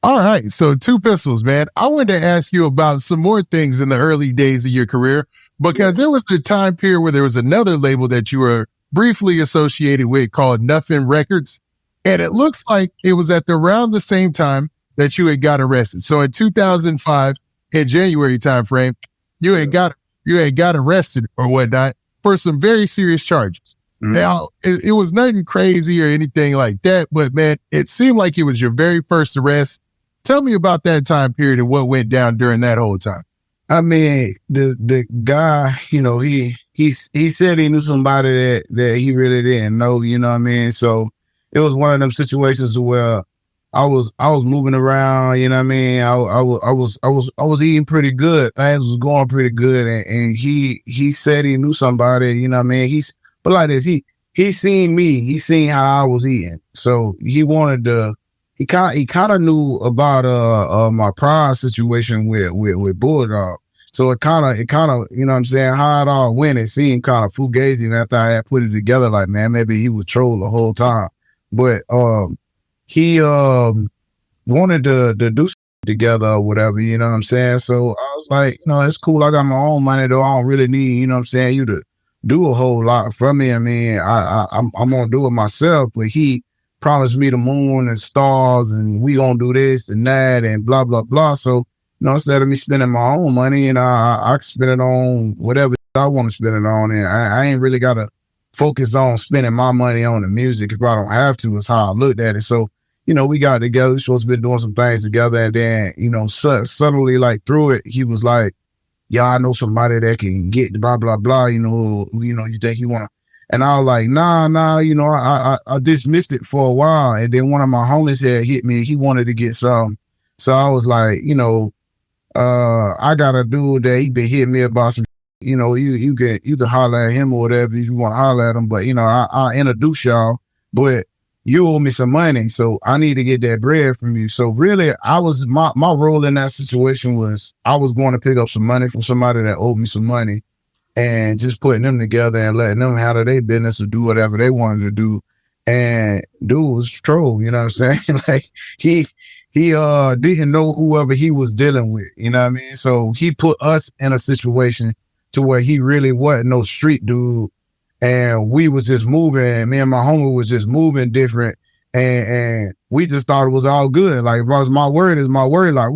All right. So 2 Pistols, man. I wanted to ask you about some more things in the early days of your career, because there was a time period where there was another label that you were briefly associated with called Nuffin Records. And it looks like it was at around the same time that you had got arrested. So in 2005, in January timeframe, you had got arrested or whatnot for some very serious charges. Now, it was nothing crazy or anything like that, but man, it seemed like it was your very first arrest. Tell me about that time period and what went down during that whole time. I mean, the guy, he said he knew somebody that he really didn't know, you know what I mean? So it was one of them situations where I was moving around, you know what I mean? I was eating pretty good. Things was going pretty good. And he said he knew somebody, you know what I mean? But like this, he seen me, he seen how I was eating. So he wanted to, he kind of knew about my prior situation with Bulldog. So it kind of, you know what I'm saying, how it all went, it seemed kind of fugazi. And after I had put it together, like, man, maybe he was troll the whole time. But he wanted to do together or whatever, you know what I'm saying? So I was like, it's cool. I got my own money, though. I don't really need, you know what I'm saying, you to do a whole lot for me. I mean, I'm gonna do it myself, but he promised me the moon and stars and we gonna do this and that and blah, blah, blah. So, instead of me spending my own money, I can spend it on whatever I want to spend it on. And I ain't really got to focus on spending my money on the music if I don't have to, is how I looked at it. So, we got together, we supposed to be doing some things together. And then, suddenly like through it, he was like, yeah, I know somebody that can get blah, blah, blah, you think you want to. And I was like, nah, I dismissed it for a while. And then one of my homies had hit me. He wanted to get some. So I was like, I got a dude that he been hitting me about some, you can holler at him or whatever if you want to holler at him. But, I'll introduce y'all. But you owe me some money. So I need to get that bread from you. So really, my role in that situation was I was going to pick up some money from somebody that owed me some money. And just putting them together and letting them handle their business or do whatever they wanted to do. And dude was troll, you know what I'm saying? Like he didn't know whoever he was dealing with, you know what I mean? So he put us in a situation to where he really wasn't no street dude. And we was just moving, me and my homie was just moving different. And we just thought it was all good. Like, if my word is my word, like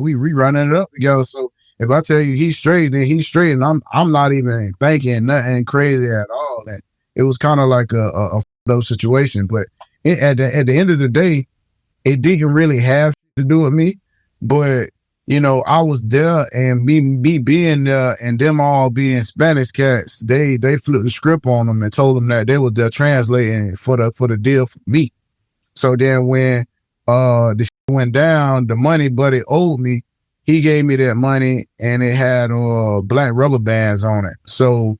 we running it up together. So if I tell you he's straight, then he's straight, and I'm not even thinking nothing crazy at all. And it was kind of like a those situation. But at the end of the day, it didn't really have to do with me. But I was there, and me being there, and them all being Spanish cats, they flipped the script on them and told them that they were there translating for the deal for me. So then when the shit went down, the money buddy owed me. He gave me that money, and it had black rubber bands on it. So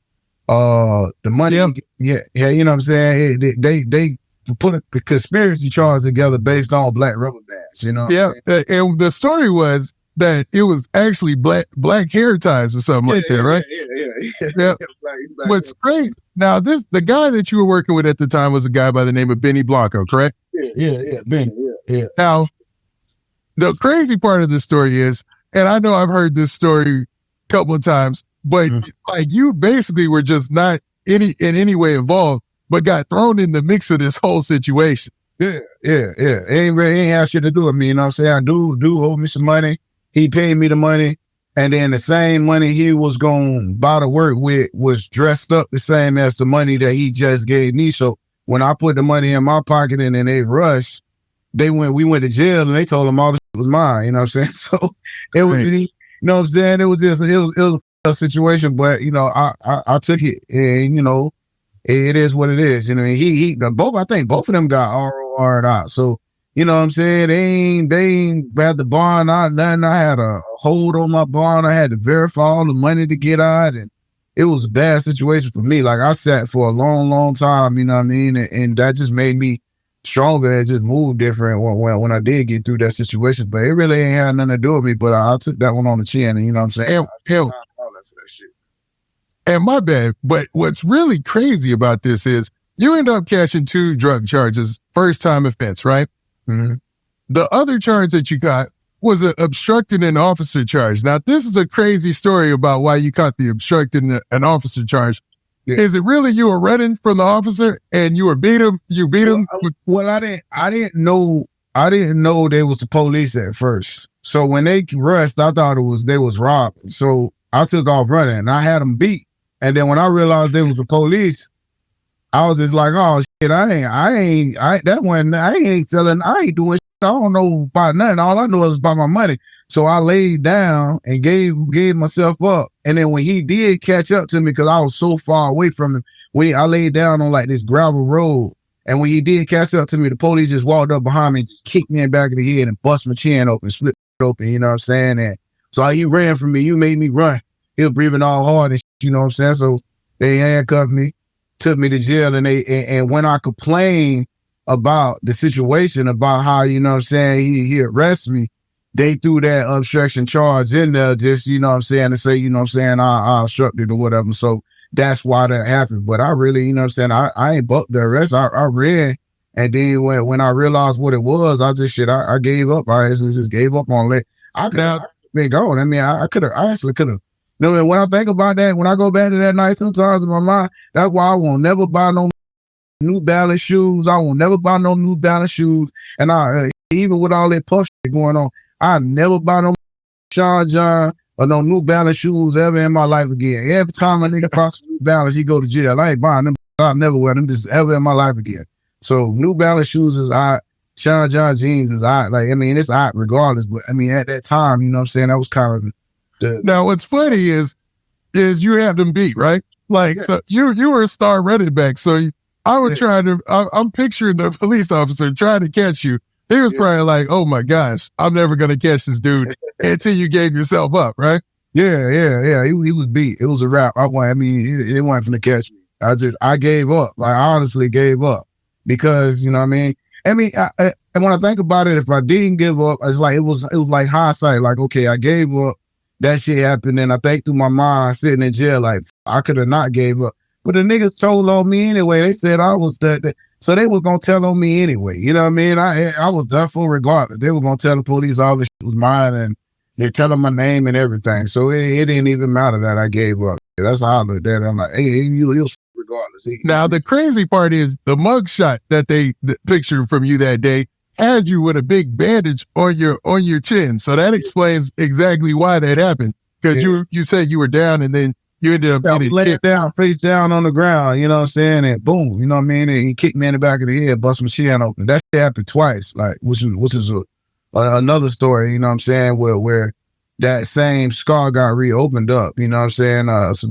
the money, you know what I'm saying? They put the conspiracy charge together based on black rubber bands, Yeah, and the story was that it was actually black hair ties or something like that, right? Yeah. What's great now, the guy that you were working with at the time was a guy by the name of Benny Blanco, correct? Yeah, Benny. Yeah. Now, the crazy part of the story is, and I know I've heard this story a couple of times, but like you basically were just not in any way involved, but got thrown in the mix of this whole situation. Yeah. It ain't have shit to do with me, you know what I'm saying? Dude owed me some money. He paid me the money. And then the same money he was going to buy the work with was dressed up the same as the money that he just gave me. So when I put the money in my pocket and then they rushed, we went to jail and they told them all the shit was mine, you know what I'm saying? So it was, you know what I'm saying? It was a situation, but I took it, and it is what it is. I think both of them got ROR'd out. So, you know what I'm saying? They ain't had the bond out, nothing. I had a hold on my bond. I had to verify all the money to get out, and it was a bad situation for me. Like, I sat for a long, long time, you know what I mean? And that just made me stronger and just moved different when I did get through that situation. But it really ain't had nothing to do with me, but I took that one on the chin, and you know what I'm saying? And my bad, but what's really crazy about this is you end up catching 2 drug charges, first time offense, right? Mm-hmm. The other charge that you got was an obstructing an officer charge. Now, this is a crazy story about why you caught the obstructing an officer charge. Yeah. Is it really you were running from the officer and you beat him? You beat him? Well, I didn't know they was the police at first. So when they rushed, I thought they was robbing. So I took off running and I had them beat. And then when I realized they was the police, I was just like, oh shit, I ain't selling, I ain't doing shit. I don't know about nothing. All I know is about my money. So I laid down and gave myself up. And then when he did catch up to me, because I was so far away from him, I laid down on like this gravel road. And when he did catch up to me, the police just walked up behind me and just kicked me in the back of the head and bust my chin open, split it open, you know what I'm saying? And so he ran from me. You made me run. He was breathing all hard and shit, you know what I'm saying? So they handcuffed me, took me to jail, and when I complained about the situation, about how, you know what I'm saying, he arrested me, they threw that obstruction charge in there just, you know what I'm saying, to say, you know what I'm saying, I obstructed or whatever. So that's why that happened. But I really, you know what I'm saying, I ain't bucked the arrest. I ran. And then when I realized what it was, I gave up. I just gave up on it. I could have been gone. I mean, I actually could have. You know, when I think about that, when I go back to that night sometimes in my mind, that's why I won't never buy no New Balance shoes. I won't never buy no New Balance shoes. And even with all that push going on, I never buy no Sean John or no New Balance shoes ever in my life again. Every time a nigga cross New Balance, he go to jail. I ain't buying them. I'll never wear them just ever in my life again. So New Balance shoes is out. Sean John jeans is out. Like, I mean, it's out regardless. But I mean, at that time, you know what I'm saying, that was kind of the. Now, what's funny is you had them beat, right? Like, yeah. So you were a star running back. So I was I'm picturing the police officer trying to catch you. He was probably like, oh my gosh, I'm never going to catch this dude until you gave yourself up, right? Yeah. He was beat. It was a wrap. It wasn't going to catch me. I gave up. Like, I honestly gave up because, you know what I mean? And when I think about it, if I didn't give up, it's like, it was like hindsight. Like, okay, I gave up. That shit happened. And I think through my mind sitting in jail, like, I could have not gave up. But the niggas told on me anyway. They said I was so they was going to tell on me anyway. You know what I mean? I was done for regardless. They were going to tell the police all this shit was mine and they tell them my name and everything. So it didn't even matter that I gave up. That's how I looked at it. I'm like, hey, you'll regardless. Now, the crazy part is the mugshot that they pictured from you that day had you with a big bandage on your chin. So that explains exactly why that happened. Because you said you were down and then you ended up getting laid down, face down on the ground, you know what I'm saying? And boom, you know what I mean? And he kicked me in the back of the head, bust my chin open. That shit happened twice, like, which is another story, you know what I'm saying, where that same scar got reopened up, you know what I'm saying?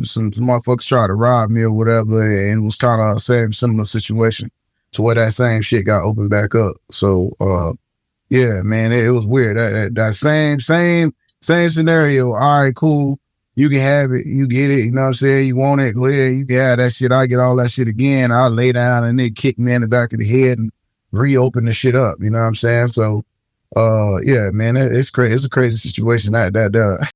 Some motherfuckers tried to rob me or whatever, and it was kind of a similar situation to where that same shit got opened back up. So, yeah, man, it was weird. That same scenario. All right, cool. You can have it. You get it. You know what I'm saying? You want it? Go ahead. You can have that shit. I get all that shit again. I'll lay down and they kick me in the back of the head and reopen the shit up. You know what I'm saying? So, yeah, man, it's crazy. It's a crazy situation. That